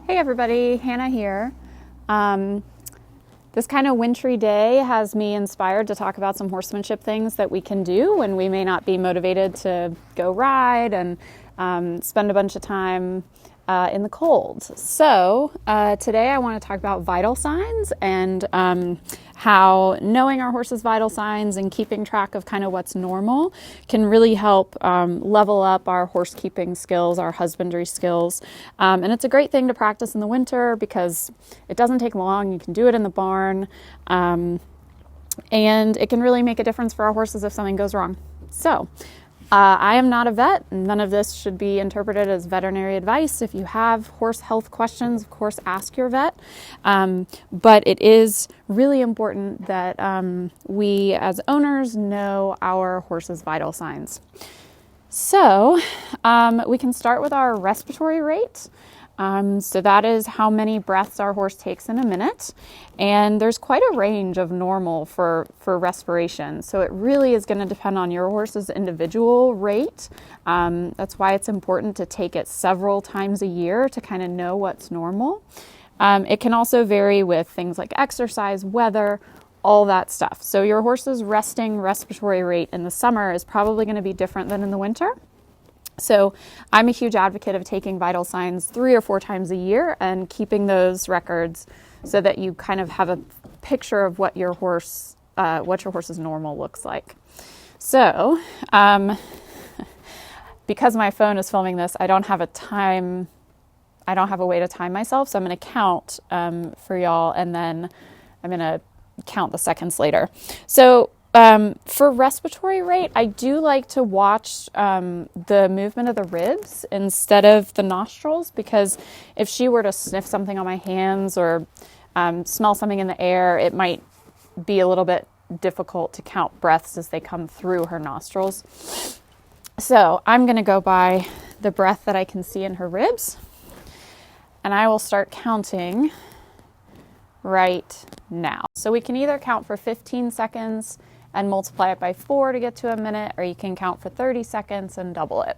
Hey everybody, Hannah here. This kind of wintry day has me inspired to talk about some horsemanship things that we can do when we may not be motivated to go ride and spend a bunch of time in the cold. So today I want to talk about vital signs and how knowing our horse's vital signs and keeping track of kind of what's normal can really help level up our horse keeping skills, our husbandry skills. And it's a great thing to practice in the winter because it doesn't take long. You can do it in the barn. And it can really make a difference for our horses if something goes wrong. So I am not a vet. None of this should be interpreted as veterinary advice. If you have horse health questions, of course, ask your vet. But it is really important that we as owners know our horse's vital signs. So we can start with our respiratory rate. So that is how many breaths our horse takes in a minute. And there's quite a range of normal for respiration. So it really is going to depend on your horse's individual rate. That's why it's important to take it several times a year to kind of know what's normal. It can also vary with things like exercise, weather, all that stuff. So your horse's resting respiratory rate in the summer is probably going to be different than in the winter. So I'm a huge advocate of taking vital signs 3 or 4 times a year and keeping those records so that you kind of have a picture of what your horse's normal looks like. So because my phone is filming this, I don't have a way to time myself. So I'm going to count for y'all, and then I'm going to count the seconds later. So for respiratory rate, I do like to watch the movement of the ribs instead of the nostrils, because if she were to sniff something on my hands or smell something in the air, it might be a little bit difficult to count breaths as they come through her nostrils. So I'm going to go by the breath that I can see in her ribs, and I will start counting right now. So we can either count for 15 seconds and multiply it by 4 to get to a minute, or you can count for 30 seconds and double it.